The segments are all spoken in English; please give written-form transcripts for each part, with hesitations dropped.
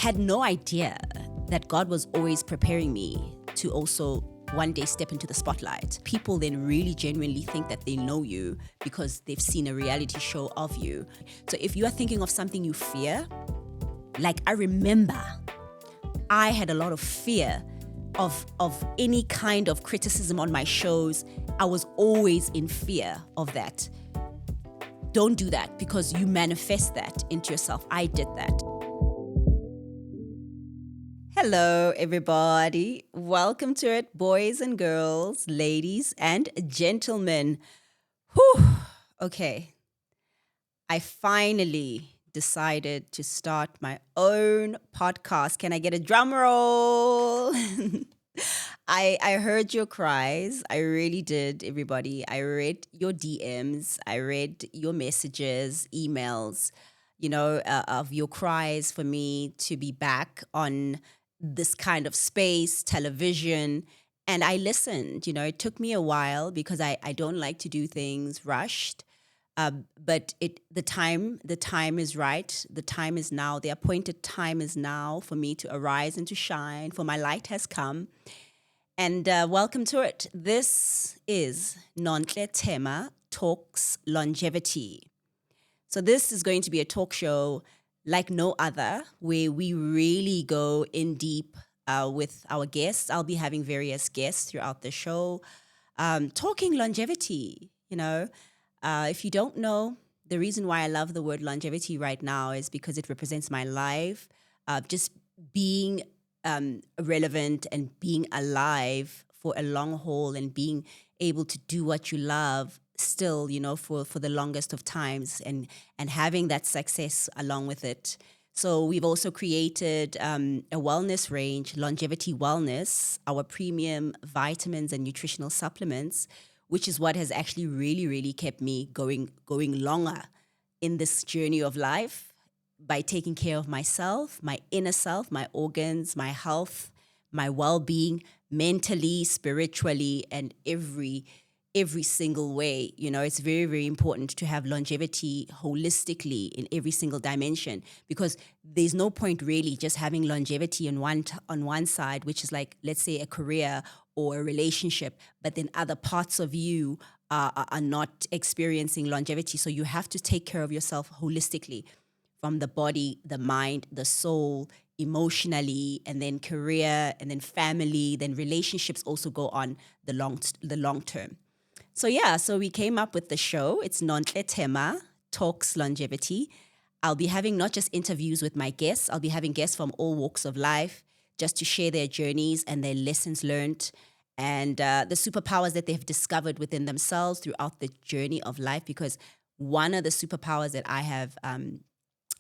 had no idea that God was always preparing me to also one day step into the spotlight. People then really genuinely think that they know you because they've seen a reality show of you. So if you are thinking of something you fear, like I remember I had a lot of fear of any kind of criticism on my shows. I was always in fear of that. Don't do that because you manifest that into yourself. I did that. Hello, everybody. Welcome to it, boys and girls, ladies and gentlemen. Whew. Okay. I finally decided to start my own podcast. Can I get a drum roll? I heard your cries. I really did, everybody. I read your DMs. I read your messages, emails, of your cries for me to be back on this kind of space, television. And I listened. It took me a while because I don't like to do things rushed. But the time is right. The time is now. The appointed time is now for me to arise and to shine, for my light has come. And welcome to it. This is Nonhle Thema Talks Longevity. So this is going to be a talk show like no other, where we really go in deep with our guests. I'll be having various guests throughout the show, talking longevity. If you don't know, the reason why I love the word longevity right now is because it represents my life, just being relevant and being alive for a long haul and being able to do what you love still, for the longest of times and having that success along with it. So we've also created a wellness range, Longevity Wellness, our premium vitamins and nutritional supplements, which is what has actually really, really kept me going longer in this journey of life by taking care of myself, my inner self, my organs, my health, my well-being, mentally, spiritually, and every single way. It's very, very important to have longevity holistically in every single dimension, because there's no point really just having longevity on one side, which is like, let's say, a career or a relationship, but then other parts of you are not experiencing longevity. So you have to take care of yourself holistically, from the body, the mind, the soul, emotionally, and then career, and then family, then relationships also go on the long term. So we came up with the show. It's Nonhle Thema Talks Longevity. I'll be having not just interviews with my guests, I'll be having guests from all walks of life just to share their journeys and their lessons learned and the superpowers that they've discovered within themselves throughout the journey of life. Because one of the superpowers that I have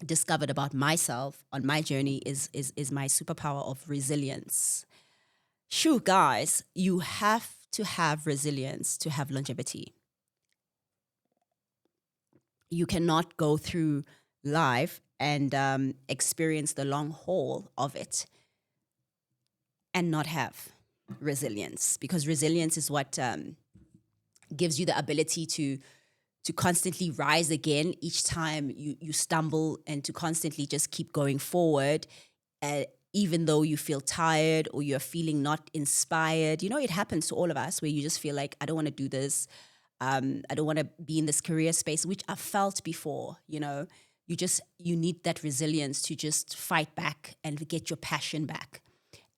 discovered about myself on my journey is my superpower of resilience. Shoo, guys, you have to have resilience to have longevity. You cannot go through life and experience the long haul of it and not have resilience, because resilience is what gives you the ability to constantly rise again each time you stumble, and to constantly just keep going forward, even though you feel tired or you're feeling not inspired. It happens to all of us where you just feel like, I don't want to do this. I don't want to be in this career space, which I've felt before. You need that resilience to just fight back and get your passion back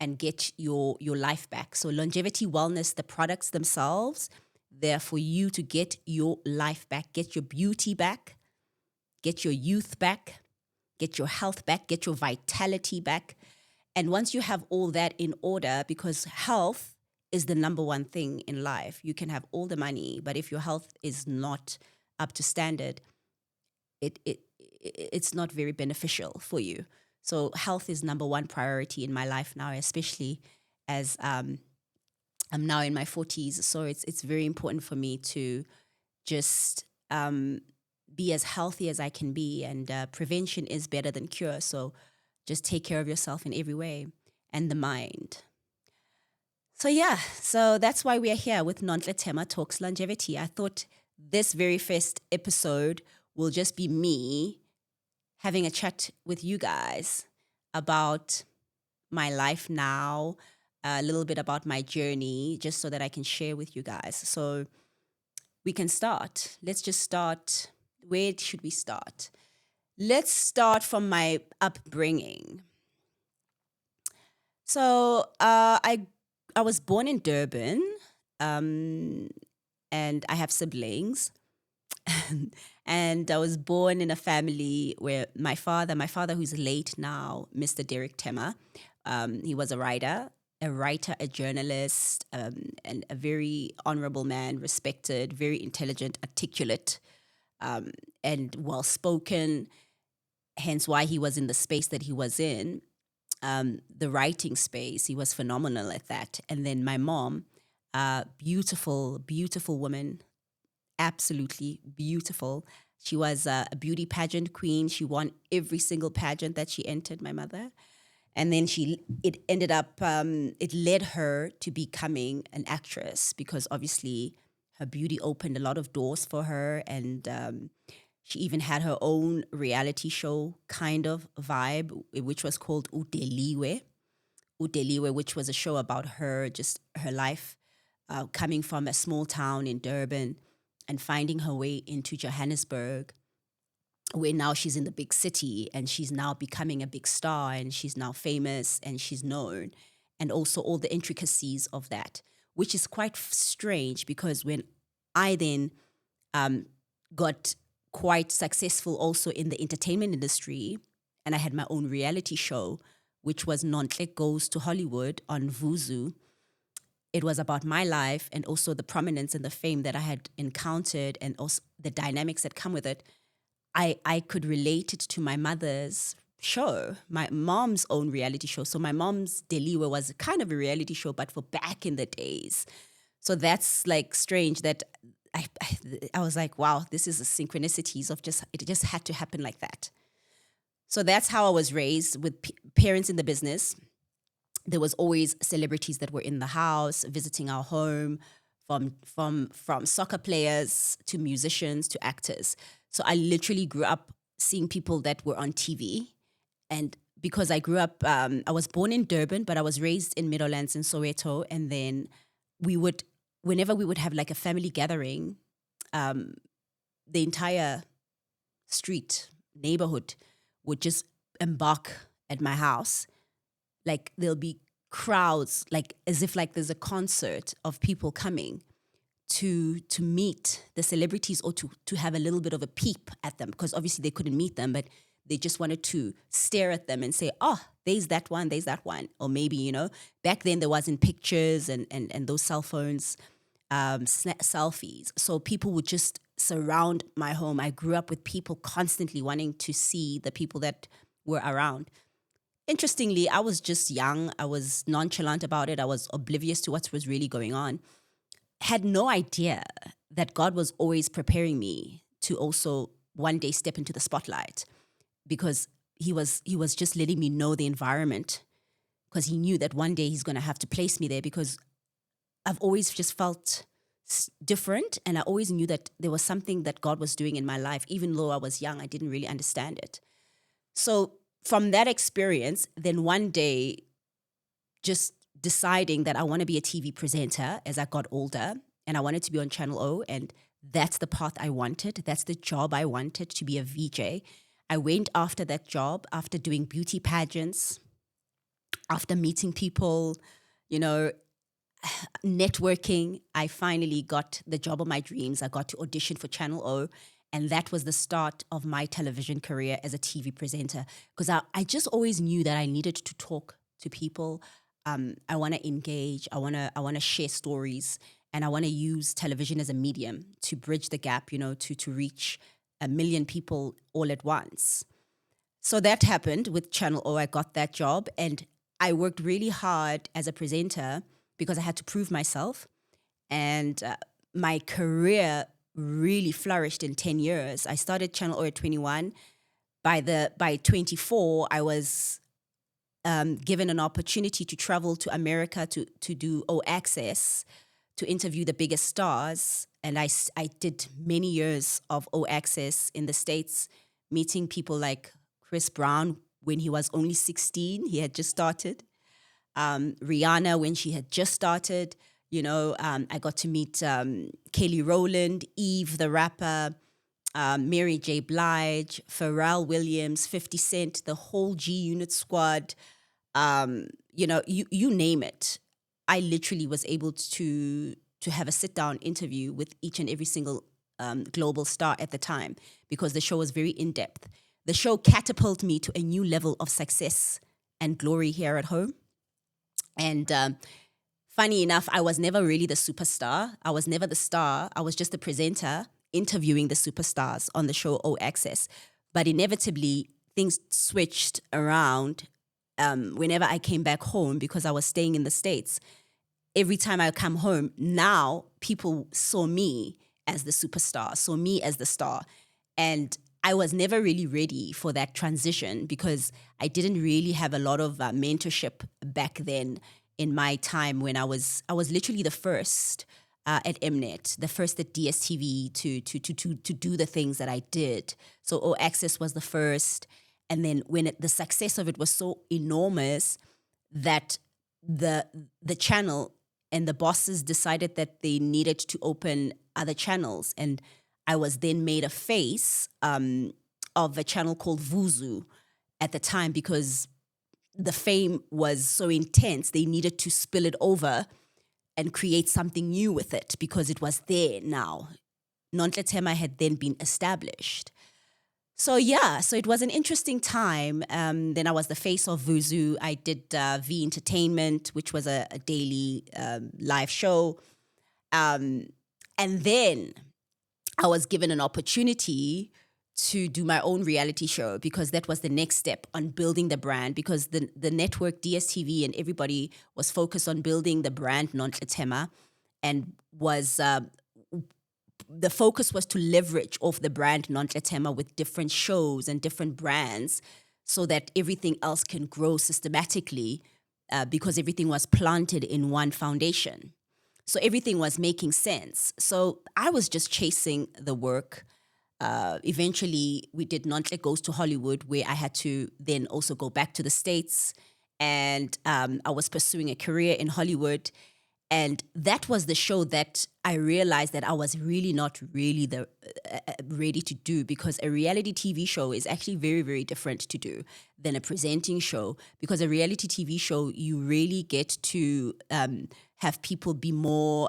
and get your life back. So longevity wellness, the products themselves, they're for you to get your life back, get your beauty back, get your youth back, get your health back, get your vitality back. And once you have all that in order, because health is the number one thing in life. You can have all the money, but if your health is not up to standard, it's not very beneficial for you. So health is number one priority in my life now, especially as I'm now in my 40s. So it's very important for me to just be as healthy as I can be. And prevention is better than cure. So just take care of yourself in every way, and the mind. So that's why we are here with Nonhle Thema Talks Longevity. I thought this very first episode will just be me having a chat with you guys about my life now, a little bit about my journey, just so that I can share with you guys. So we can start. Let's just start. Where should we start? Let's start from my upbringing. So I was born in Durban, um, and I have siblings. And I was born in a family where my father who's late now, Mr. Derek Thema, he was a writer, a journalist, and a very honorable man, respected, very intelligent, articulate, and well spoken. Hence why he was in the space that he was in, the writing space. He was phenomenal at that. And then my mom, beautiful, beautiful woman, absolutely beautiful. She was a beauty pageant queen. She won every single pageant that she entered, my mother. And then it led her to becoming an actress because obviously her beauty opened a lot of doors for her. And she even had her own reality show kind of vibe, which was called Udeliwe, which was a show about her, just her life, coming from a small town in Durban and finding her way into Johannesburg, where now she's in the big city and she's now becoming a big star and she's now famous and she's known, and also all the intricacies of that, which is quite strange because when I then um, got quite successful also in the entertainment industry, and I had my own reality show, which was Nonhle Goes to Hollywood on Vuzu. It was about my life and also the prominence and the fame that I had encountered and also the dynamics that come with it. I could relate it to my mother's show, my mom's own reality show. So my mom's Deliwe was kind of a reality show, but for back in the days. So that's like strange that I was like, wow, this is the synchronicities of it just had to happen like that. So that's how I was raised with parents in the business. There was always celebrities that were in the house visiting our home, from soccer players to musicians to actors. So I literally grew up seeing people that were on TV. And because I grew up, I was born in Durban, but I was raised in Meadowlands in Soweto. And then whenever we would have like a family gathering, the entire street, neighborhood would just embark at my house. Like there'll be crowds, like as if like there's a concert of people coming to meet the celebrities or to have a little bit of a peep at them, because obviously they couldn't meet them, but they just wanted to stare at them and say, oh, there's that one, there's that one. Or maybe, back then there wasn't pictures and those cell phones, selfies. So people would just surround my home. I grew up with people constantly wanting to see the people that were around. Interestingly, I was just young. I was nonchalant about it. I was oblivious to what was really going on. Had no idea that God was always preparing me to also one day step into the spotlight, because he was just letting me know the environment, because he knew that one day he's going to have to place me there, because I've always just felt different, and I always knew that there was something that God was doing in my life. Even though I was young, I didn't really understand it. So from that experience, then one day, just deciding that I want to be a TV presenter as I got older, and I wanted to be on Channel O, and that's the path I wanted. That's the job I wanted, to be a VJ. I went after that job, after doing beauty pageants, after meeting people, you know, networking. I finally got the job of my dreams. I got to audition for Channel O. And that was the start of my television career as a TV presenter, because I just always knew that I needed to talk to people. I want to engage. I want to share stories, and I want to use television as a medium to bridge the gap, to reach 1 million people all at once. So that happened with Channel O. I got that job, and I worked really hard as a presenter because I had to prove myself. And my career really flourished in 10 years. I started Channel O at 21. By 24, I was given an opportunity to travel to America to do O Access, to interview the biggest stars. And I did many years of O Access in the States, meeting people like Chris Brown, when he was only 16. He had just started. Rihanna when she had just started. I got to meet Kelly Rowland, Eve the rapper, Mary J. Blige, Pharrell Williams, 50 Cent, the whole G Unit squad. You name it. I literally was able to have a sit-down interview with each and every single global star at the time because the show was very in-depth. The show catapulted me to a new level of success and glory here at home. And funny enough, I was never really the superstar. I was never the star. I was just the presenter interviewing the superstars on the show O Access. But inevitably, things switched around whenever I came back home because I was staying in the States. Every time I come home, now people saw me as the superstar, saw me as the star. And I was never really ready for that transition because I didn't really have a lot of mentorship back then in my time when I was literally the first at Mnet, the first at DSTV to do the things that I did. So O Access was the first. And then when the success of it was so enormous that the channel and the bosses decided that they needed to open other channels. And I was then made a face of a channel called Vuzu at the time because the fame was so intense. They needed to spill it over and create something new with it because it was there now. Nonhle Thema had then been established. So it was an interesting time. Then I was the face of Vuzu. I did V Entertainment, which was a daily live show. And then I was given an opportunity to do my own reality show because that was the next step on building the brand because the network DSTV and everybody was focused on building the brand Nonhle Thema and was the focus was to leverage off the brand Nonhle Thema with different shows and different brands so that everything else can grow systematically because everything was planted in one foundation. So everything was making sense. So I was just chasing the work. Eventually, we did Nonhle Goes to Hollywood, where I had to then also go back to the States. And I was pursuing a career in Hollywood. And that was the show that I realized that I was really not really ready to do because a reality TV show is actually very, very different to do than a presenting show because a reality TV show, you really get to have people be more...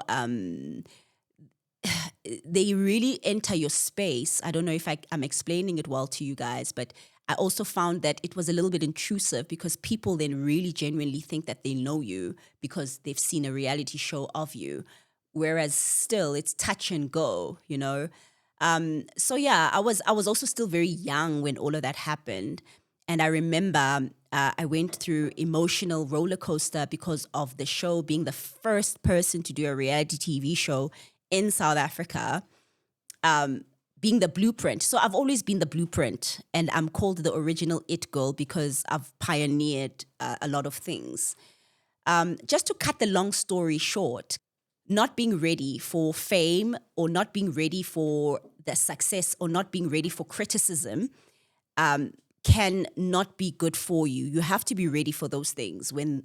they really enter your space. I don't know if I'm explaining it well to you guys, but I also found that it was a little bit intrusive because people then really genuinely think that they know you because they've seen a reality show of you, whereas still it's touch and go, you know. I was also still very young when all of that happened, and I remember I went through emotional roller coaster because of the show being the first person to do a reality TV show in South Africa. Being the blueprint. So I've always been the blueprint and I'm called the original It Girl because I've pioneered a lot of things. Just to cut the long story short, not being ready for fame or not being ready for the success or not being ready for criticism can not be good for you. You have to be ready for those things when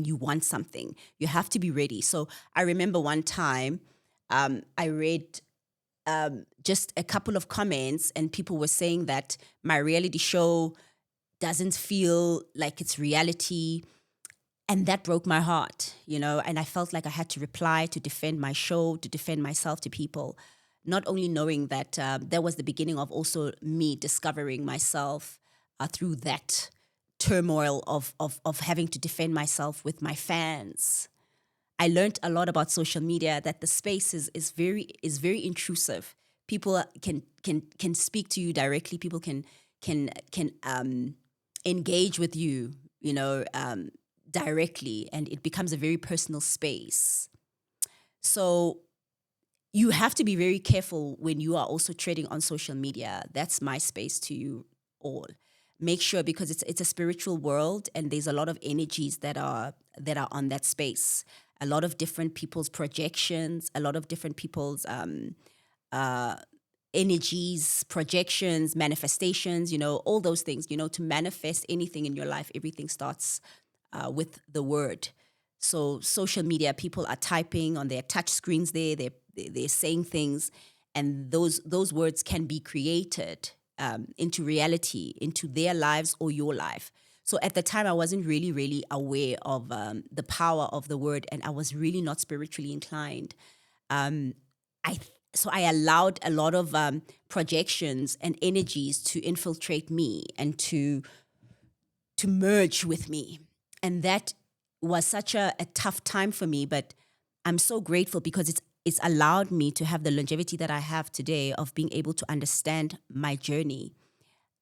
you want something. You have to be ready. So I remember one time I read just a couple of comments and people were saying that my reality show doesn't feel like it's reality. And that broke my heart, you know, and I felt like I had to reply to defend my show, to defend myself to people, not only knowing that that was the beginning of also me discovering myself through that turmoil of having to defend myself with my fans. I learned a lot about social media, that the space is very intrusive. People can speak to you directly. People can engage with you, you know, directly, and it becomes a very personal space. So you have to be very careful when you are also trading on social media. That's my space to you all. Make sure, because it's a spiritual world, and there's a lot of energies that are on that space. A lot of different people's projections, a lot of different people's energies, projections, manifestations, all those things, to manifest anything in your life, everything starts with the word. So social media, people are typing on their touch screens there, they're saying things, and those words can be created into reality, into their lives or your life. So at the time, I wasn't really, really aware of the power of the word, and I was really not spiritually inclined. Um, I so I allowed a lot of projections and energies to infiltrate me and to merge with me, and that was such a tough time for me. But I'm so grateful because it's allowed me to have the longevity that I have today of being able to understand my journey,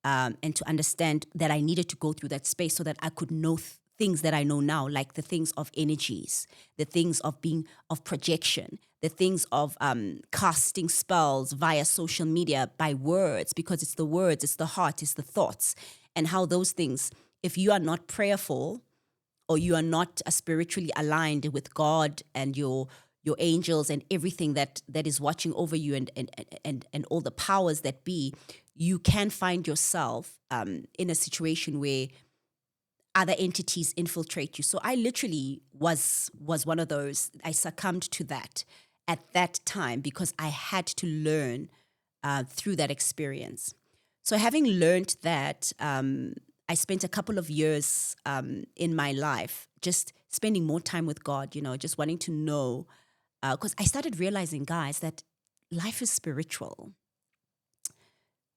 and to understand that I needed to go through that space so that I could know things that I know now, like the things of energies, the things of projection, the things of casting spells via social media by words, because it's the words, it's the heart, it's the thoughts, and how those things, if you are not prayerful or you are not spiritually aligned with God and your angels and everything that is watching over you, and all the powers that be, you can find yourself in a situation where other entities infiltrate you. So I literally was one of those. I succumbed to that at that time because I had to learn through that experience. So having learned that, I spent a couple of years in my life just spending more time with God, just wanting to know, because I started realizing, guys, that life is spiritual.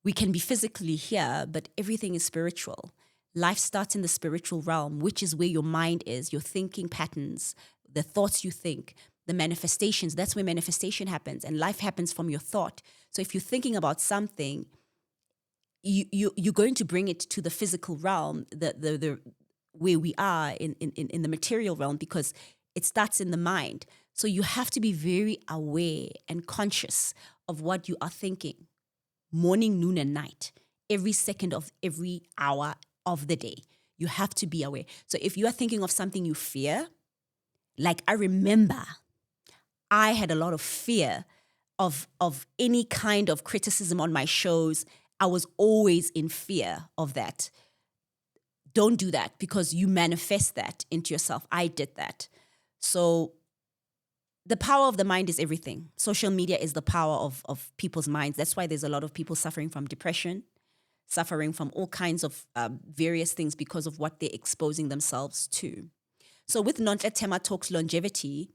We can be physically here, but everything is spiritual. Life starts in the spiritual realm, which is where your mind is, your thinking patterns, the thoughts you think, the manifestations. That's where manifestation happens, and life happens from your thought. So if you're thinking about something, you're going to bring it to the physical realm, the where we are in the material realm, because it starts in the mind. So you have to be very aware and conscious of what you are thinking, morning, noon, and night, every second of every hour of the day. You have to be aware. So if you are thinking of something you fear, like I remember I had a lot of fear of any kind of criticism on my shows. I was always in fear of that. Don't do that, because you manifest that into yourself. I did that. So the power of the mind is everything. Social media is the power of people's minds. That's why there's a lot of people suffering from depression, suffering from all kinds of various things because of what they're exposing themselves to. So with Nonhle Thema Talks Longevity,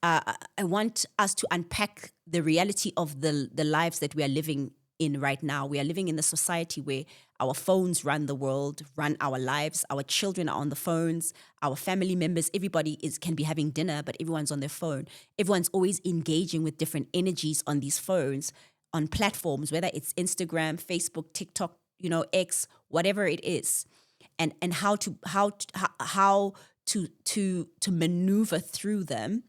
I want us to unpack the reality of the lives that we are living in right now. We are living in a society where our phones run the world, run our lives. Our children are on the phones. Our family members, everybody can be having dinner, but everyone's on their phone. Everyone's always engaging with different energies on these phones, on platforms, whether it's Instagram, Facebook, TikTok, X, whatever it is, and how to maneuver through them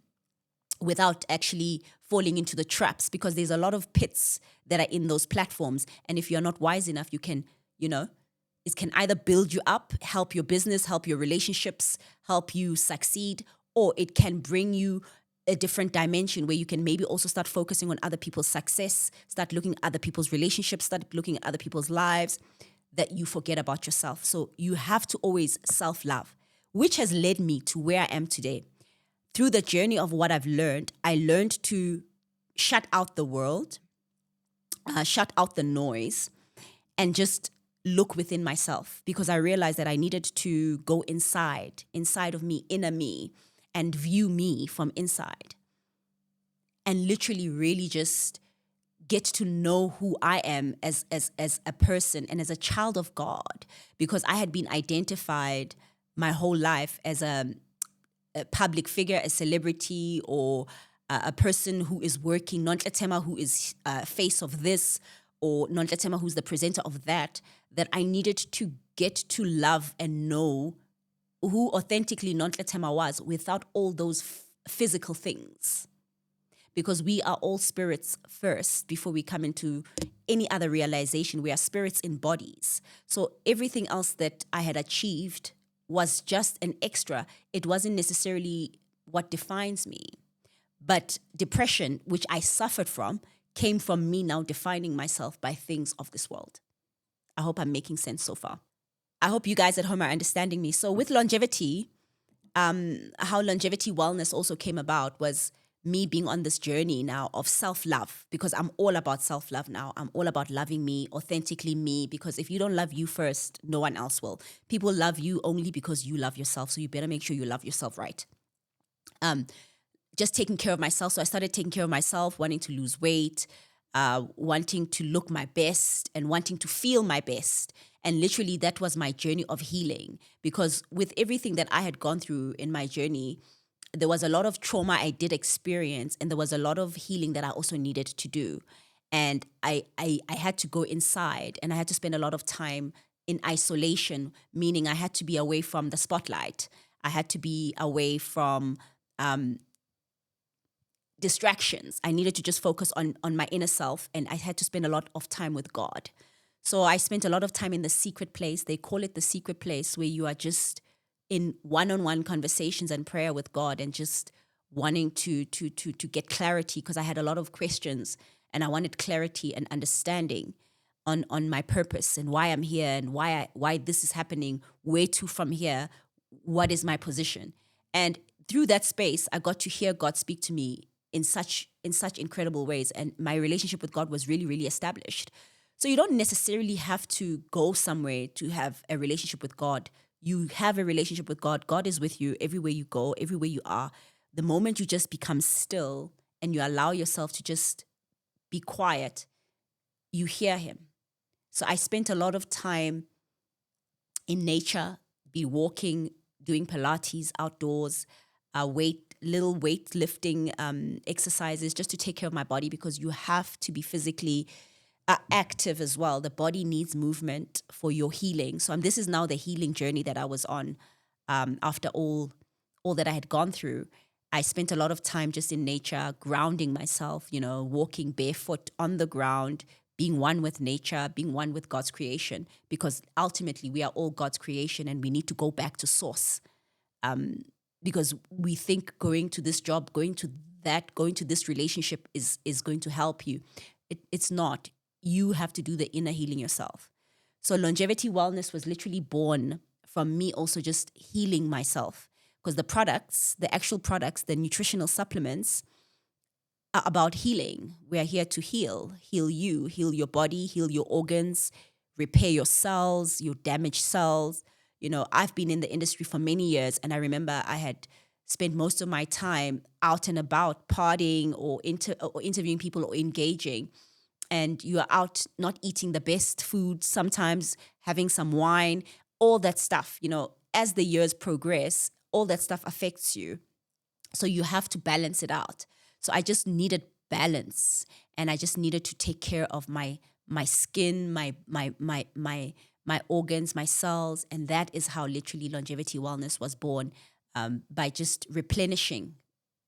without actually falling into the traps, because there's a lot of pits that are in those platforms. And if you're not wise enough, you can, it can either build you up, help your business, help your relationships, help you succeed, or it can bring you a different dimension where you can maybe also start focusing on other people's success, start looking at other people's relationships, start looking at other people's lives, that you forget about yourself. So you have to always self-love, which has led me to where I am today. Through the journey of what I've learned, I learned to shut out the world, shut out the noise, and just look within myself, because I realized that I needed to go inside of me, inner me, and view me from inside, and literally really just get to know who I am as a person and as a child of God, because I had been identified my whole life as a public figure, a celebrity, or a person who is working, Nonhle Thema, who is face of this, or Nonhle Thema, who's the presenter of that I needed to get to love and know who authentically Nonhle Thema was without all those physical things. Because we are all spirits first before we come into any other realization. We are spirits in bodies. So everything else that I had achieved was just an extra. It wasn't necessarily what defines me. But depression, which I suffered from, came from me now defining myself by things of this world. I hope I'm making sense so far. I hope you guys at home are understanding me. So with longevity, how longevity wellness also came about was me being on this journey now of self-love, because I'm all about self-love now. I'm all about loving me, authentically me, because if you don't love you first, no one else will. People love you only because you love yourself. So you better make sure you love yourself right. Just taking care of myself. So I started taking care of myself, wanting to lose weight, wanting to look my best and wanting to feel my best. And literally that was my journey of healing, because with everything that I had gone through in my journey, there was a lot of trauma I did experience, and there was a lot of healing that I also needed to do. And I had to go inside, and I had to spend a lot of time in isolation, meaning I had to be away from the spotlight. I had to be away from distractions. I needed to just focus on my inner self, and I had to spend a lot of time with God. So I spent a lot of time in the secret place. They call it the secret place, where you are just in one-on-one conversations and prayer with God, and just wanting to get clarity, because I had a lot of questions and I wanted clarity and understanding on my purpose and why I'm here and why this is happening, where to from here, what is my position. And through that space, I got to hear God speak to me in such incredible ways, and my relationship with God was really, really established. So you don't necessarily have to go somewhere to have a relationship with God. You have a relationship with God. God is with you everywhere you go, everywhere you are. The moment you just become still and you allow yourself to just be quiet, you hear him. So I spent a lot of time in nature, be walking, doing Pilates outdoors, little weightlifting exercises, just to take care of my body, because you have to be physically active as well. The body needs movement for your healing. So this is now the healing journey that I was on after all that I had gone through. I spent a lot of time just in nature, grounding myself, walking barefoot on the ground, being one with nature, being one with God's creation, because ultimately we are all God's creation, and we need to go back to source. Because we think going to this job, going to that, going to this relationship is going to help you. It's not. You have to do the inner healing yourself. So longevity wellness was literally born from me also just healing myself, because the actual products, the nutritional supplements are about healing. We are here to heal you, heal your body, heal your organs, repair your cells, your damaged cells. I've been in the industry for many years, and I remember I had spent most of my time out and about partying or interviewing people or engaging. And you are out not eating the best food, sometimes having some wine, all that stuff. As the years progress, all that stuff affects you. So you have to balance it out. So I just needed balance, and I just needed to take care of my skin, my organs, my cells. And that is how literally longevity wellness was born, by just replenishing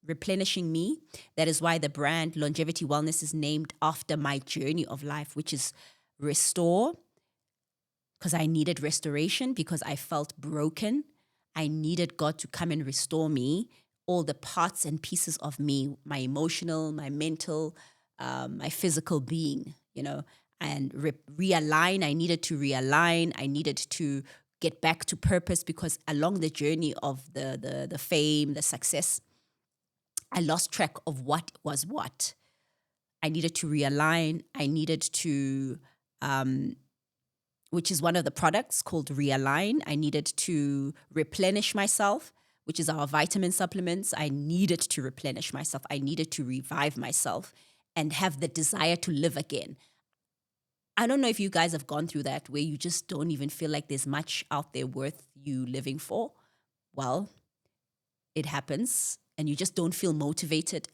me. That is why the brand Longevity Wellness is named after my journey of life, which is restore, because I needed restoration, because I felt broken. I needed God to come and restore me, all the parts and pieces of me, my emotional, my mental, my physical being, and realign. I needed to realign. I needed to get back to purpose, because along the journey of the fame, the success, I lost track of what was what. I needed to realign. I needed to, which is one of the products called Realign. I needed to replenish myself, which is our vitamin supplements. I needed to replenish myself. I needed to revive myself and have the desire to live again. I don't know if you guys have gone through that, where you just don't even feel like there's much out there worth you living for. Well, it happens, and you just don't feel motivated.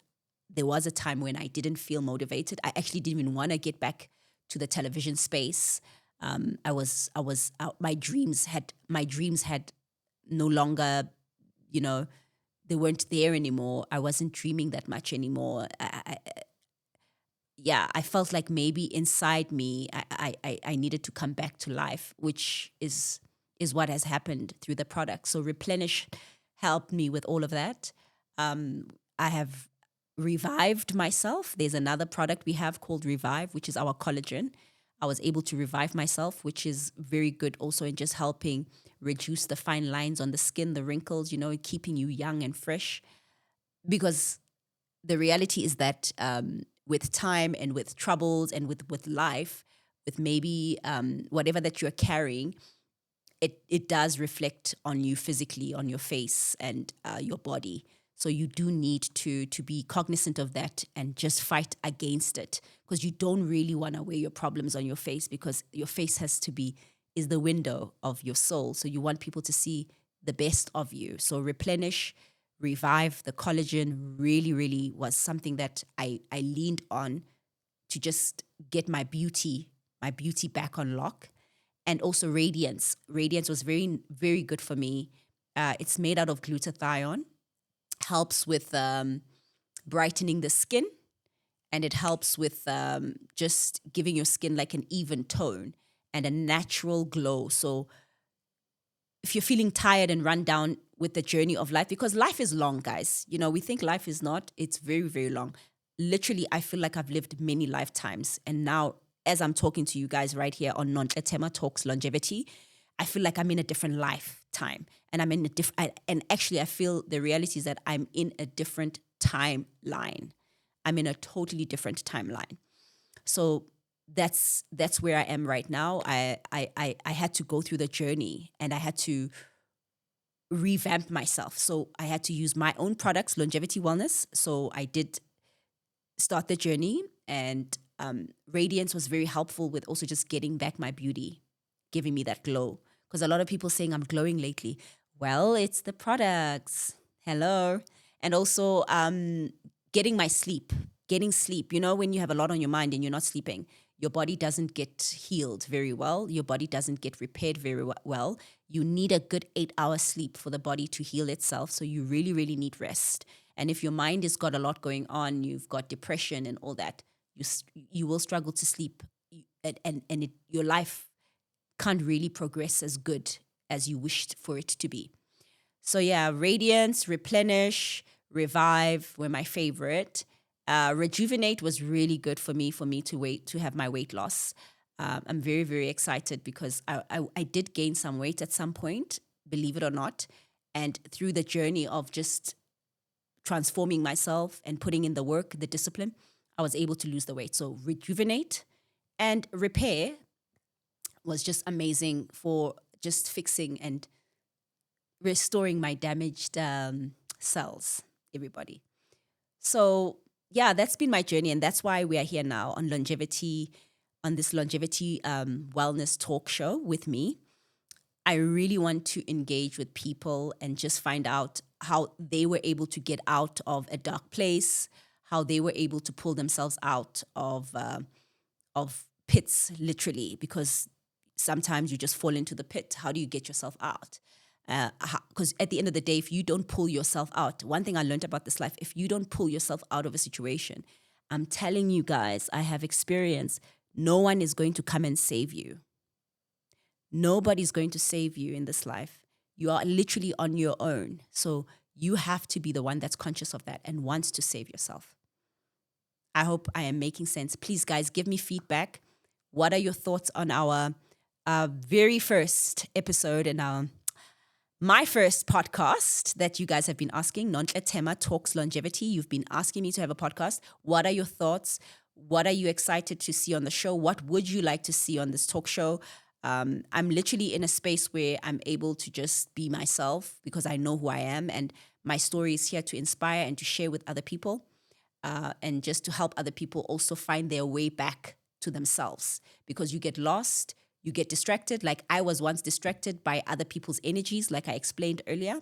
There was a time when I didn't feel motivated. I actually didn't even want to get back to the television space. My dreams had no longer, they weren't there anymore. I wasn't dreaming that much anymore. I felt like maybe inside me, I needed to come back to life, which is what has happened through the product. So Replenish helped me with all of that. I have revived myself. There's another product we have called Revive, which is our collagen. I was able to revive myself, which is very good also in just helping reduce the fine lines on the skin, the wrinkles, keeping you young and fresh. Because the reality is that with time and with troubles and with life, with maybe whatever that you're carrying, it does reflect on you physically, on your face and your body. So you do need to be cognizant of that and just fight against it, because you don't really want to wear your problems on your face, because your face is the window of your soul. So you want people to see the best of you. So replenish, revive, the collagen really, really was something that I leaned on to just get my beauty back on lock. And also Radiance. Radiance was very, very good for me. It's made out of glutathione, helps with brightening the skin, and it helps with just giving your skin like an even tone and a natural glow. So if you're feeling tired and run down with the journey of life, because life is long, guys. We think life is not. It's very, very long. Literally, I feel like I've lived many lifetimes. And now, as I'm talking to you guys right here on Nonhle Thema Talks Longevity, I feel like I'm in a different lifetime. And I'm in a different, and actually I feel the reality is that I'm in a different timeline. I'm in a totally different timeline. So that's where I am right now. I had to go through the journey and I had to revamp myself. So I had to use my own products, Longevity Wellness. So I did start the journey, and Radiance was very helpful with also just getting back my beauty, giving me that glow. Because a lot of people saying I'm glowing lately. Well, it's the products. Hello. And also getting sleep. When you have a lot on your mind and you're not sleeping, your body doesn't get healed very well. Your body doesn't get repaired very well. You need a good 8-hour sleep for the body to heal itself. So you really, really need rest. And if your mind has got a lot going on, you've got depression and all that, you will struggle to sleep, and your life can't really progress as good as you wished for it to be. So yeah, Radiance, Replenish, Revive were my favorite. Rejuvenate was really good for me to have my weight loss. I'm very, very excited because I did gain some weight at some point, believe it or not. And through the journey of just transforming myself and putting in the work, the discipline, I was able to lose the weight. So Rejuvenate and Repair was just amazing for just fixing and restoring my damaged cells, everybody. So yeah, that's been my journey, and that's why we are here now on this longevity wellness talk show with me. I really want to engage with people and just find out how they were able to get out of a dark place, how they were able to pull themselves out of pits, literally, because sometimes you just fall into the pit. How do you get yourself out? Because at the end of the day, if you don't pull yourself out, one thing I learned about this life, if you don't pull yourself out of a situation, I'm telling you guys, I have experience, no one is going to come and save you. Nobody's going to save you in this life. You are literally on your own. So you have to be the one that's conscious of that and wants to save yourself. I hope I am making sense. Please, guys, give me feedback. What are your thoughts on our very first episode and my first podcast that you guys have been asking, Nonhle Thema Talks Longevity? You've been asking me to have a podcast. What are your thoughts? What are you excited to see on the show? What would you like to see on this talk show? I'm literally in a space where I'm able to just be myself because I know who I am, and my story is here to inspire and to share with other people, and just to help other people also find their way back to themselves, because you get lost, you get distracted. Like I was once distracted by other people's energies, like I explained earlier,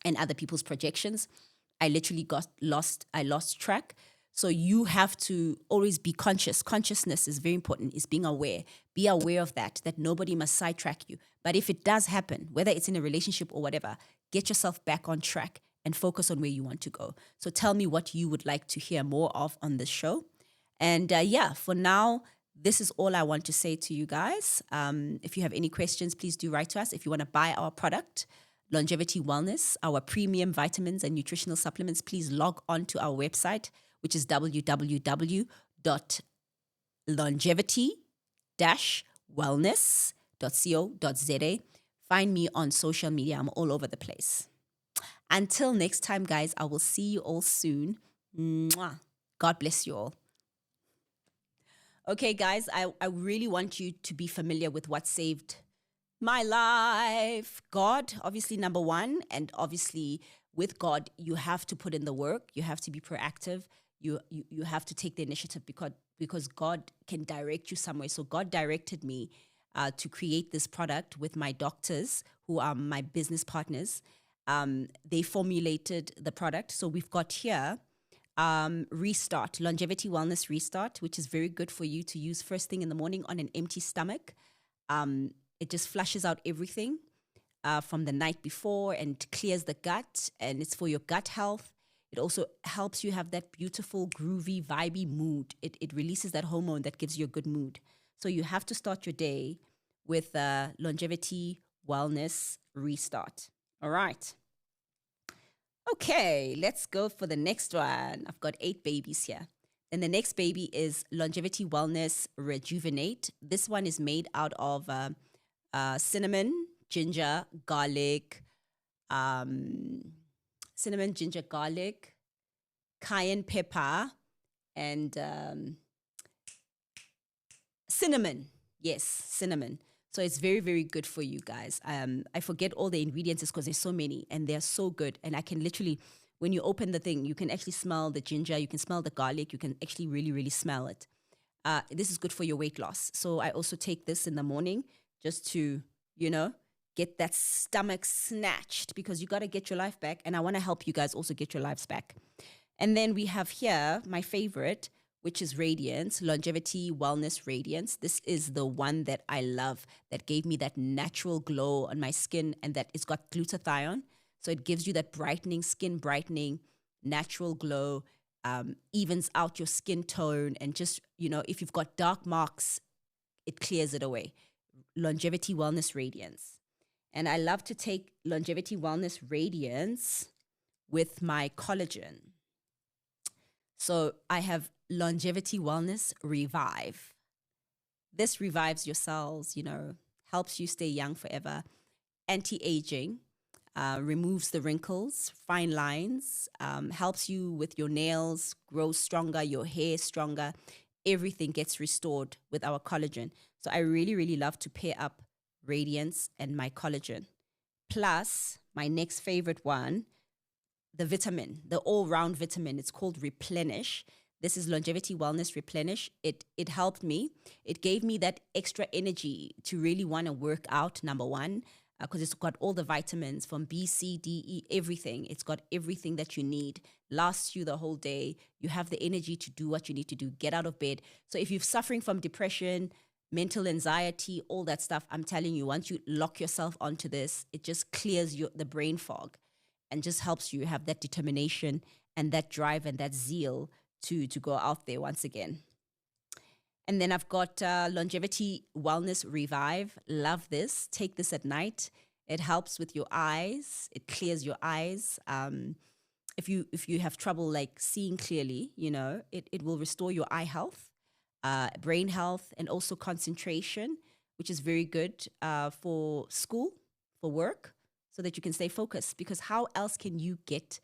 and other people's projections. I literally got lost. I lost track. So you have to always be conscious. Consciousness is very important. It's being aware. Be aware of that nobody must sidetrack you. But if it does happen, whether it's in a relationship or whatever, get yourself back on track and focus on where you want to go. So tell me what you would like to hear more of on this show. And for now, this is all I want to say to you guys. If you have any questions, please do write to us. If you want to buy our product, Longevity Wellness, our premium vitamins and nutritional supplements, please log on to our website, which is www.longevity-wellness.co.za. Find me on social media. I'm all over the place. Until next time, guys, I will see you all soon. Mwah. God bless you all. Okay, guys, I really want you to be familiar with what saved my life. God, obviously, number one. And obviously, with God, you have to put in the work. You have to be proactive. You have to take the initiative because God can direct you somewhere. So God directed me to create this product with my doctors, who are my business partners. They formulated the product. So we've got here Restart, Longevity Wellness Restart, which is very good for you to use first thing in the morning on an empty stomach. It just flushes out everything from the night before and clears the gut, and it's for your gut health. It also helps you have that beautiful, groovy, vibey mood. It releases that hormone that gives you a good mood. So you have to start your day with Longevity Wellness Restart. All right. Okay, let's go for the next one. I've got 8 babies here. And the next baby is Longevity Wellness Rejuvenate. This one is made out of cinnamon, ginger, garlic, cayenne pepper, and cinnamon. Yes, cinnamon. So it's very, very good for you guys. I forget all the ingredients because there's so many and they're so good. And I can literally, when you open the thing, you can actually smell the ginger, you can smell the garlic, you can actually really, really smell it. This is good for your weight loss. So I also take this in the morning just to, get that stomach snatched, because you got to get your life back. And I want to help you guys also get your lives back. And then we have here my favorite, which is Radiance, Longevity Wellness Radiance. This is the one that I love, that gave me that natural glow on my skin, and that it's got glutathione. So it gives you that brightening, skin brightening, natural glow, evens out your skin tone. And just, if you've got dark marks, it clears it away. Longevity Wellness Radiance. And I love to take Longevity Wellness Radiance with my collagen. So I have Longevity Wellness Revive. This revives your cells, helps you stay young forever. Anti-aging, removes the wrinkles, fine lines, helps you with your nails, grow stronger, your hair stronger. Everything gets restored with our collagen. So I really, really love to pair up Radiance and my collagen. Plus, my next favorite one, the vitamin, the all-round vitamin. It's called Replenish. This is Longevity Wellness Replenish. It helped me. It gave me that extra energy to really want to work out, number one, because it's got all the vitamins from B, C, D, E, everything. It's got everything that you need. Lasts you the whole day. You have the energy to do what you need to do. Get out of bed. So if you're suffering from depression, mental anxiety, all that stuff, I'm telling you, once you lock yourself onto this, it just clears the brain fog and just helps you have that determination and that drive and that zeal to go out there once again. And then I've got Longevity Wellness Revive. Love this. Take this at night. It helps with your eyes. It clears your eyes. If you have trouble like seeing clearly, it will restore your eye health, brain health, and also concentration, which is very good for school, for work, so that you can stay focused. Because how else can you get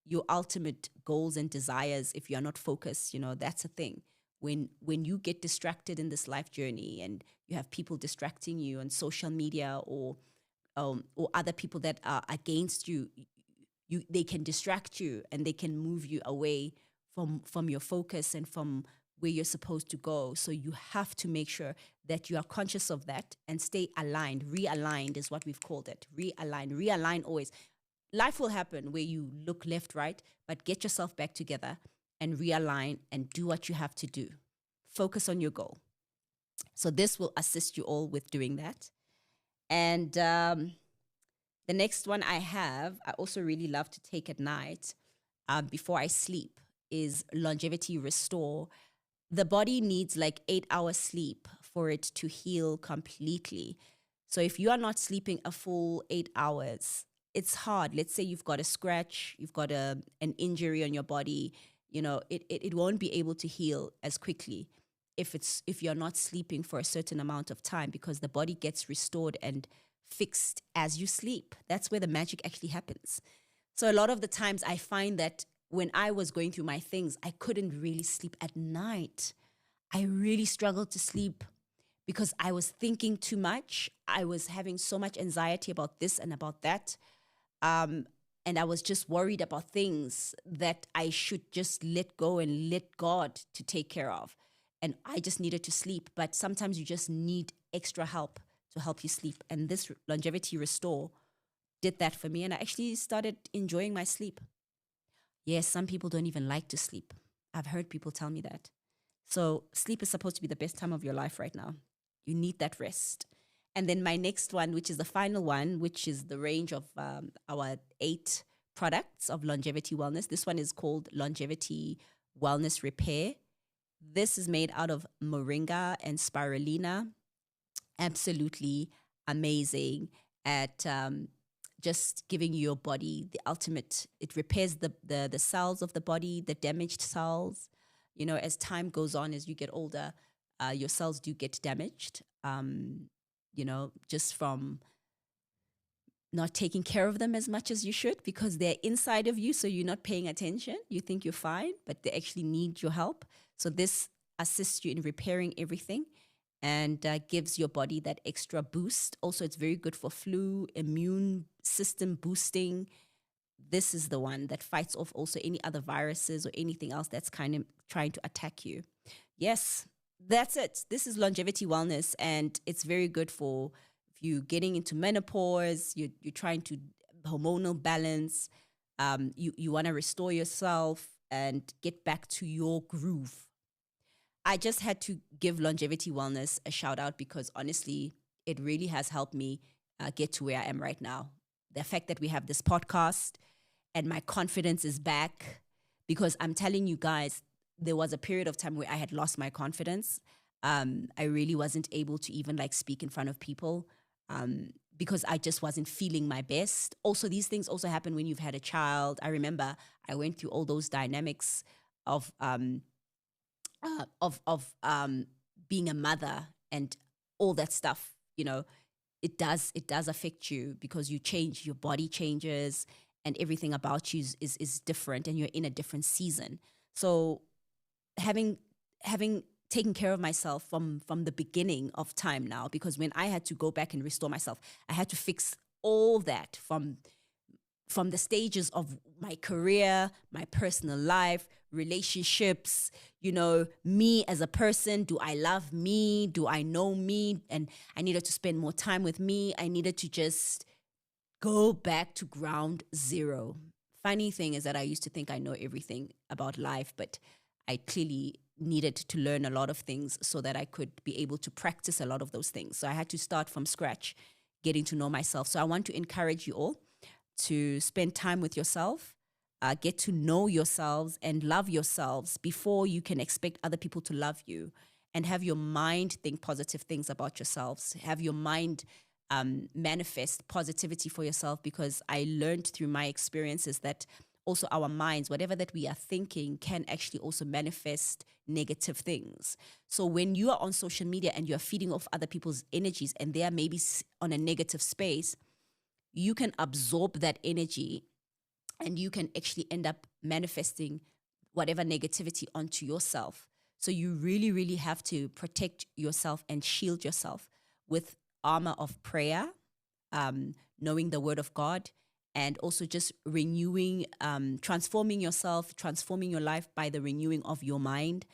your ultimate goals and desires if you're not focused? That's a thing. When you get distracted in this life journey and you have people distracting you on social media or other people that are against you, they can distract you and they can move you away from your focus and from where you're supposed to go. So you have to make sure that you are conscious of that and stay aligned. Realigned is what we've called it. Realign always. Life will happen where you look left, right, but get yourself back together and realign and do what you have to do. Focus on your goal. So this will assist you all with doing that. And the next one I also really love to take at night before I sleep, is Longevity Restore. The body needs like 8 hours sleep for it to heal completely. So if you are not sleeping a full 8 hours, it's hard. Let's say you've got a scratch, you've got an injury on your body, it won't be able to heal as quickly if you're not sleeping for a certain amount of time, because the body gets restored and fixed as you sleep. That's where the magic actually happens. So a lot of the times I find that when I was going through my things, I couldn't really sleep at night. I really struggled to sleep because I was thinking too much. I was having so much anxiety about this and about that. Um, and I was just worried about things that I should just let go and let God to take care of. And I just needed to sleep. But sometimes you just need extra help to help you sleep. And this Longevity Restore did that for me. And I actually started enjoying my sleep. Yes, some people don't even like to sleep. I've heard people tell me that. So sleep is supposed to be the best time of your life right now. You need that rest. And then my next one, which is the final one, which is the range of our 8 products of longevity wellness. This one is called Longevity Wellness Repair. This is made out of moringa and spirulina. Absolutely amazing at just giving your body the ultimate. It repairs the cells of the body, the damaged cells. As time goes on, as you get older, your cells do get damaged, just from not taking care of them as much as you should, because they're inside of you, so you're not paying attention. You think you're fine, but they actually need your help. So this assists you in repairing everything and gives your body that extra boost. Also, it's very good for flu, immune system boosting. This is the one that fights off also any other viruses or anything else that's kind of trying to attack you. Yes, that's it. This is longevity wellness, and it's very good for if you're getting into menopause, you're trying to hormonal balance, you want to restore yourself and get back to your groove. I just had to give longevity wellness a shout out because honestly, it really has helped me get to where I am right now. The fact that we have this podcast and my confidence is back, because I'm telling you guys, there was a period of time where I had lost my confidence. I really wasn't able to even speak in front of people because I just wasn't feeling my best. Also, these things also happen when you've had a child. I remember I went through all those dynamics of being a mother and all that stuff. It does affect you because you change, your body changes, and everything about you is different, and you're in a different season. So having taken care of myself from the beginning of time now, because when I had to go back and restore myself, I had to fix all that from the stages of my career, my personal life, relationships, me as a person. Do I love me? Do I know me? And I needed to spend more time with me. I needed to just go back to ground zero. Funny thing is that I used to think I know everything about life, but I clearly needed to learn a lot of things so that I could be able to practice a lot of those things. So I had to start from scratch, getting to know myself. So I want to encourage you all to spend time with yourself, get to know yourselves and love yourselves before you can expect other people to love you, and have your mind think positive things about yourselves. Have your mind manifest positivity for yourself, because I learned through my experiences that also our minds, whatever that we are thinking, can actually also manifest negative things. So when you are on social media and you're feeding off other people's energies and they are maybe on a negative space, you can absorb that energy and you can actually end up manifesting whatever negativity onto yourself. So you really, really have to protect yourself and shield yourself with armor of prayer, knowing the word of God, and also just renewing, transforming yourself, transforming your life by the renewing of your mind.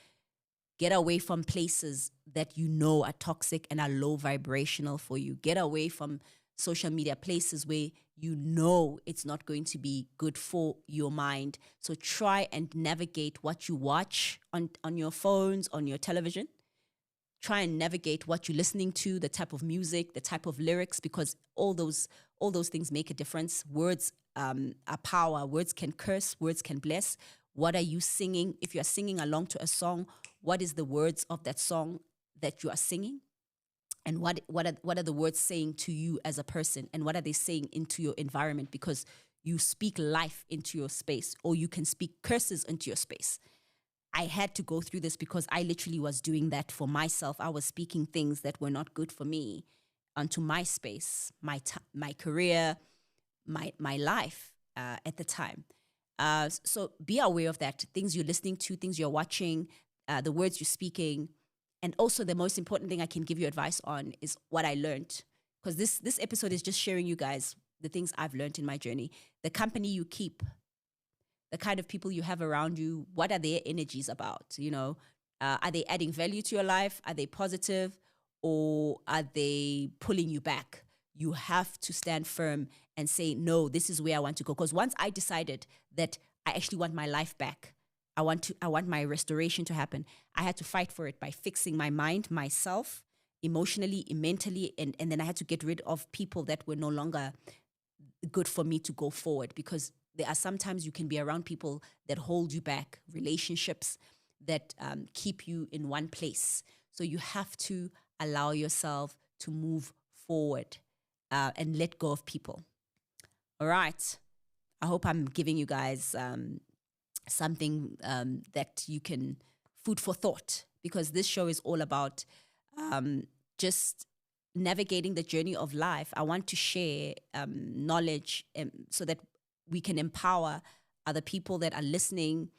Get away from places that are toxic and are low vibrational for you. Get away from social media, places where it's not going to be good for your mind. So try and navigate what you watch on your phones, on your television. Try and navigate what you're listening to, the type of music, the type of lyrics, because all those things make a difference. Words are power. Words can curse. Words can bless. What are you singing? If you're singing along to a song, what is the words of that song that you are singing? And what are the words saying to you as a person, and what are they saying into your environment? Because you speak life into your space, or you can speak curses into your space. I had to go through this because I literally was doing that for myself. I was speaking things that were not good for me onto my space, my career, my life at the time. So be aware of that. Things you're listening to, things you're watching, the words you're speaking. And also the most important thing I can give you advice on is what I learned. Because this episode is just sharing you guys the things I've learned in my journey. The company you keep, the kind of people you have around you, what are their energies about? Are they adding value to your life? Are they positive? Or are they pulling you back? You have to stand firm and say, no, this is where I want to go. Because once I decided that I actually want my life back, I want my restoration to happen, I had to fight for it by fixing my mind, myself, emotionally, mentally, and then I had to get rid of people that were no longer good for me to go forward. Because there are sometimes you can be around people that hold you back, relationships that keep you in one place. So you have to allow yourself to move forward and let go of people. All right. I hope I'm giving you guys something that you can, food for thought, because this show is all about just navigating the journey of life. I want to share knowledge so that we can empower other people that are listening.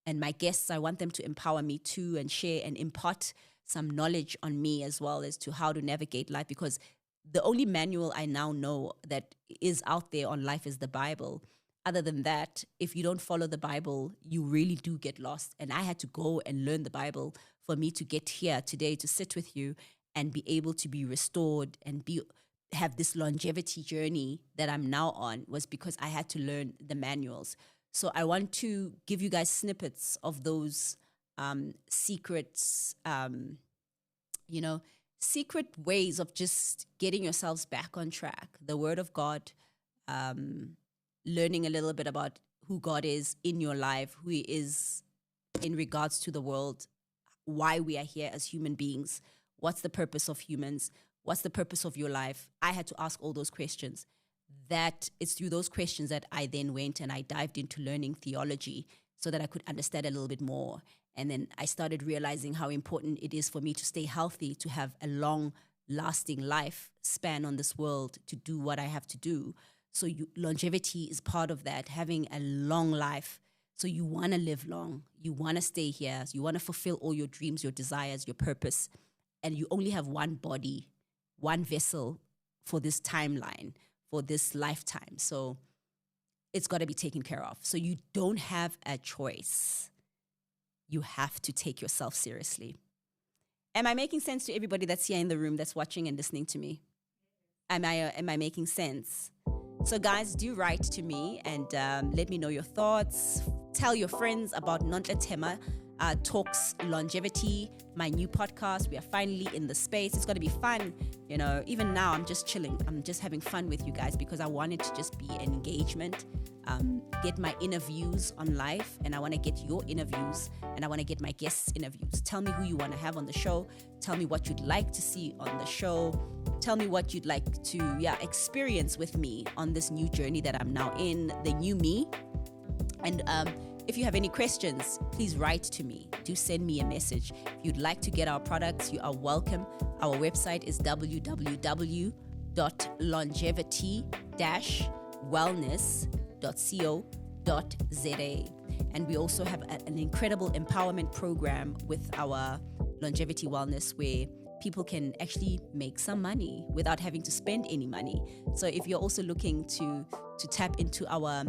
And my guests, I want them to empower me too, and share and impart some knowledge on me as well as to how to navigate life. Because the only manual I now know that is out there on life is the Bible. Other than that, if you don't follow the Bible, you really do get lost. And I had to go and learn the Bible for me to get here today, to sit with you and be able to be restored and have this longevity journey that I'm now on, was because I had to learn the manuals. So I want to give you guys snippets of those secrets, secret ways of just getting yourselves back on track. The Word of God, learning a little bit about who God is in your life, who He is in regards to the world, why we are here as human beings, what's the purpose of humans, what's the purpose of your life. I had to ask all those questions. That it's through those questions that I then went and I dived into learning theology so that I could understand a little bit more. And then I started realizing how important it is for me to stay healthy, to have a long-lasting life span on this world, to do what I have to do. So longevity is part of that, having a long life. So you want to live long. You want to stay here. You want to fulfill all your dreams, your desires, your purpose. And you only have one body, one vessel for this timeline, for this lifetime. So it's got to be taken care of. So you don't have a choice. You have to take yourself seriously. Am I making sense to everybody that's here in the room, that's watching and listening to me? Am I making sense? So guys, do write to me and let me know your thoughts. Tell your friends about Nonhle Thema Talks Longevity, my new podcast. We are finally in the space. It's going to be fun. Even now I'm just chilling. I'm just having fun with you guys because I want it to just be an engagement, get my interviews on life, and I want to get your interviews, and I want to get my guests' interviews. Tell me who you want to have on the show. Tell me what you'd like to see on the show. Tell me what you'd like to experience with me on this new journey that I'm now in, the new me. And if you have any questions, please write to me. Do send me a message. If you'd like to get our products, you are welcome. Our website is www.longevity-wellness.co.za. And we also have an incredible empowerment program with our Longevity Wellness, where people can actually make some money without having to spend any money. So if you're also looking to tap into our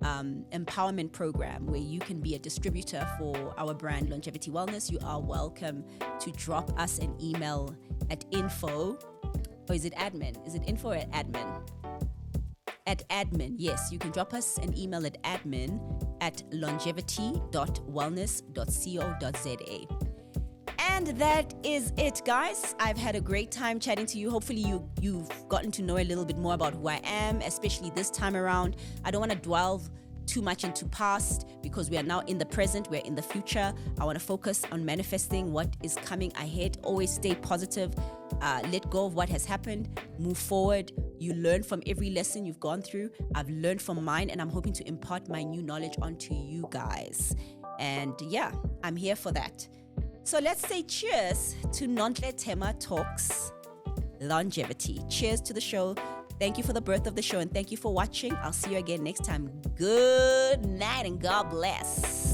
empowerment program, where you can be a distributor for our brand Longevity Wellness, you are welcome to drop us an email at info, or is it admin? Is it info or admin? At admin, yes. You can drop us an email at admin@longevity.wellness.co.za. And that is it, guys. I've had a great time chatting to you. Hopefully you've gotten to know a little bit more about who I am, especially this time around. I don't want to too much into past because we are now in the present, we're in the future. I want to focus on manifesting what is coming ahead. Always stay positive. Let go of what has happened. Move forward. You learn from every lesson you've gone through. I've learned from mine, and I'm hoping to impart my new knowledge onto you guys. And yeah, I'm here for that. So let's say cheers to Nonhle Thema Talks Longevity. Cheers to the show. Thank you for the birth of the show, and thank you for watching. I'll see you again next time. Good night and God bless.